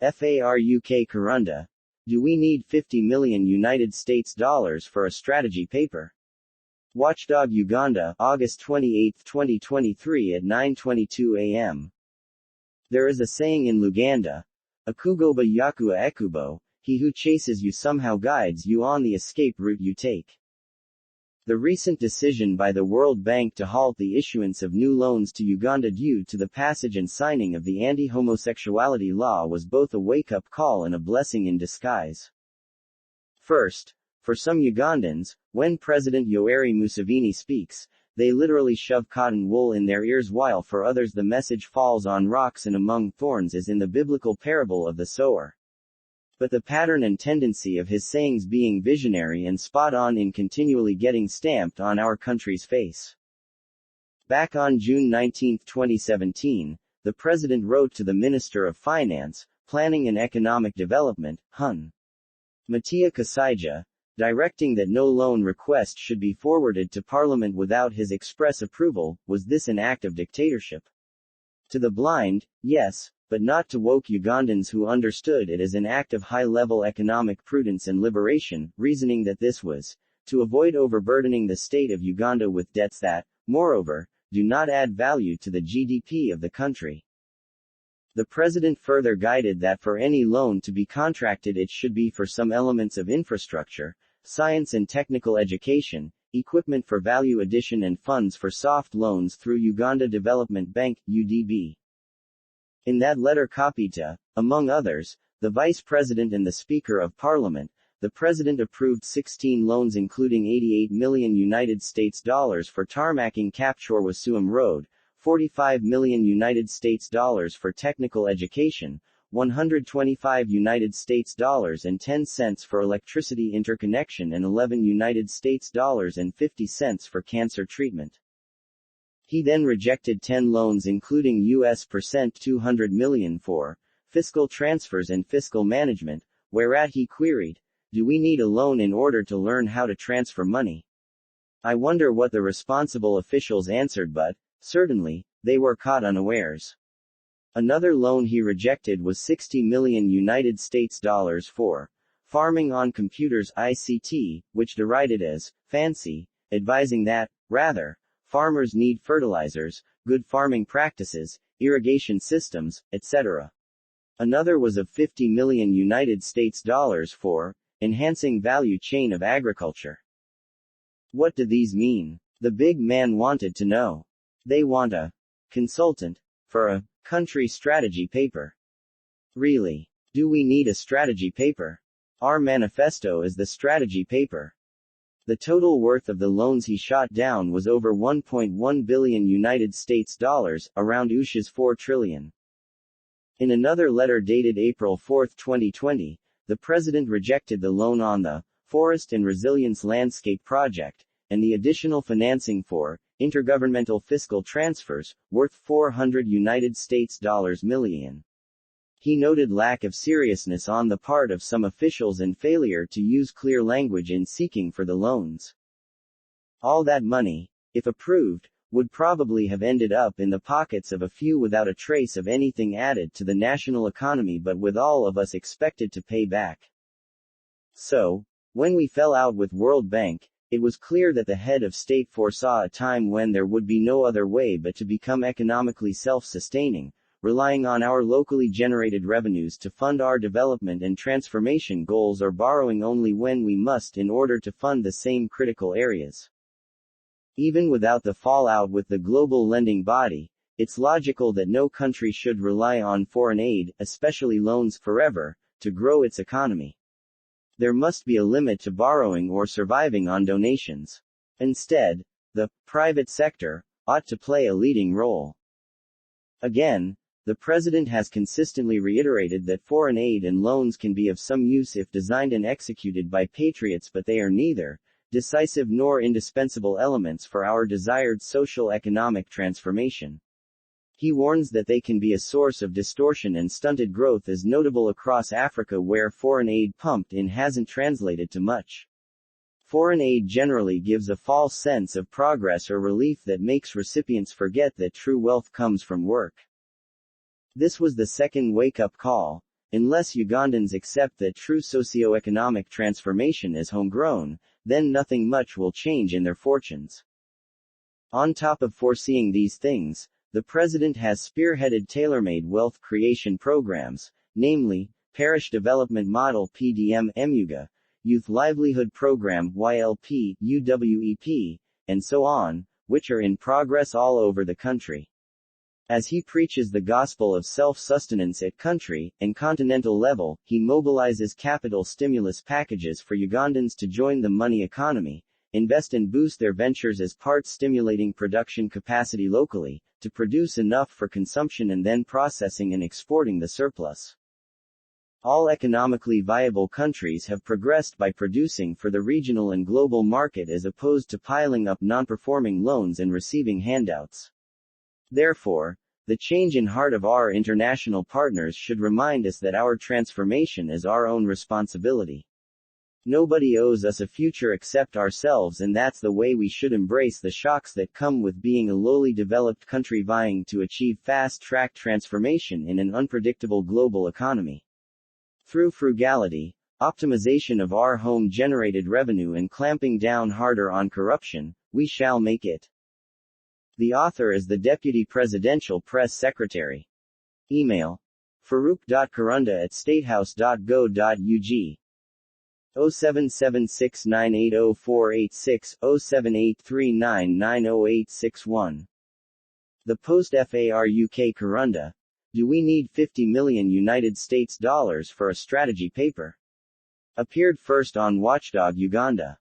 FARUK Kirunda. Do we need 50 million United States dollars for a strategy paper? Watchdog Uganda, August 28, 2023 at 9:22 a.m. There is a saying in Luganda, Akugoba Yakua Ekubo, he who chases you somehow guides you on the escape route you take. The recent decision by the World Bank to halt the issuance of new loans to Uganda due to the passage and signing of the anti-homosexuality law was both a wake-up call and a blessing in disguise. First, for some Ugandans, when President Yoweri Museveni speaks, they literally shove cotton wool in their ears, while for others the message falls on rocks and among thorns, as in the biblical parable of the sower. But the pattern and tendency of his sayings being visionary and spot on in continually getting stamped on our country's face. Back on June 19, 2017, the President wrote to the Minister of Finance, Planning and Economic Development, Hun. Matia Kasaija, directing that no loan request should be forwarded to Parliament without his express approval. Was this an act of dictatorship? To the blind, yes, but not to woke Ugandans who understood it as an act of high-level economic prudence and liberation, reasoning that this was to avoid overburdening the state of Uganda with debts that, moreover, do not add value to the GDP of the country. The President further guided that for any loan to be contracted it should be for some elements of infrastructure, science and technical education, equipment for value addition and funds for soft loans through Uganda Development Bank, UDB. In that letter copied to, among others, the Vice President and the Speaker of Parliament, the President approved 16 loans including 88 million United States dollars for tarmacking Kapchorwa-Suam Road, 45 million United States dollars for technical education, 125 United States dollars and 10 cents for electricity interconnection, and 11 United States dollars and 50 cents for cancer treatment. He then rejected 10 loans including US $200 million for fiscal transfers and fiscal management, whereat he queried, "Do we need a loan in order to learn how to transfer money?" I wonder what the responsible officials answered, but, certainly, they were caught unawares. Another loan he rejected was 60 million United States dollars for farming on computers ICT, which derided as fancy, advising that, rather, farmers need fertilizers, good farming practices, irrigation systems, etc. Another was of 50 million United States dollars for enhancing value chain of agriculture. What do these mean? The big man wanted to know. They want a consultant for a country strategy paper. Really? Do we need a strategy paper? Our manifesto is the strategy paper. The total worth of the loans he shot down was over 1.1 billion United States dollars, around US's 4 trillion. In another letter dated April 4, 2020, the President rejected the loan on the Forest and Resilience Landscape Project, and the additional financing for intergovernmental fiscal transfers, worth 400 United States dollars million. He noted lack of seriousness on the part of some officials and failure to use clear language in seeking for the loans. All that money, if approved, would probably have ended up in the pockets of a few without a trace of anything added to the national economy, but with all of us expected to pay back. So, when we fell out with World Bank, it was clear that the head of state foresaw a time when there would be no other way but to become economically self-sustaining, relying on our locally generated revenues to fund our development and transformation goals, or borrowing only when we must in order to fund the same critical areas. Even without the fallout with the global lending body, it's logical that no country should rely on foreign aid, especially loans, forever, to grow its economy. There must be a limit to borrowing or surviving on donations. Instead, the private sector ought to play a leading role. Again, the President has consistently reiterated that foreign aid and loans can be of some use if designed and executed by patriots, but they are neither decisive nor indispensable elements for our desired social-economic transformation. He warns that they can be a source of distortion and stunted growth, as notable across Africa where foreign aid pumped in hasn't translated to much. Foreign aid generally gives a false sense of progress or relief that makes recipients forget that true wealth comes from work. This was the second wake-up call, Unless Ugandans accept that true socio-economic transformation is homegrown, then nothing much will change in their fortunes. On top of foreseeing these things, the president has spearheaded tailor-made wealth creation programs, namely, Parish Development Model (PDM) MUGA, Youth Livelihood Program (YLP) UWEP, and so on, which are in progress all over the country. As he preaches the gospel of self-sustenance at country and continental level, he mobilizes capital stimulus packages for Ugandans to join the money economy, invest and boost their ventures as part stimulating production capacity locally, to produce enough for consumption and then processing and exporting the surplus. All economically viable countries have progressed by producing for the regional and global market as opposed to piling up non-performing loans and receiving handouts. Therefore, the change in heart of our international partners should remind us that our transformation is our own responsibility. Nobody owes us a future except ourselves, and that's the way we should embrace the shocks that come with being a lowly developed country vying to achieve fast-track transformation in an unpredictable global economy. Through frugality, optimization of our home-generated revenue and clamping down harder on corruption, we shall make it. The author is the Deputy Presidential Press Secretary. Email: faruk.kirunda@statehouse.go.ug. 07769800486, 07839908861. The Post FARUK Kirunda. Do we need 50 million United States dollars for a strategy paper? Appeared first on Watchdog Uganda.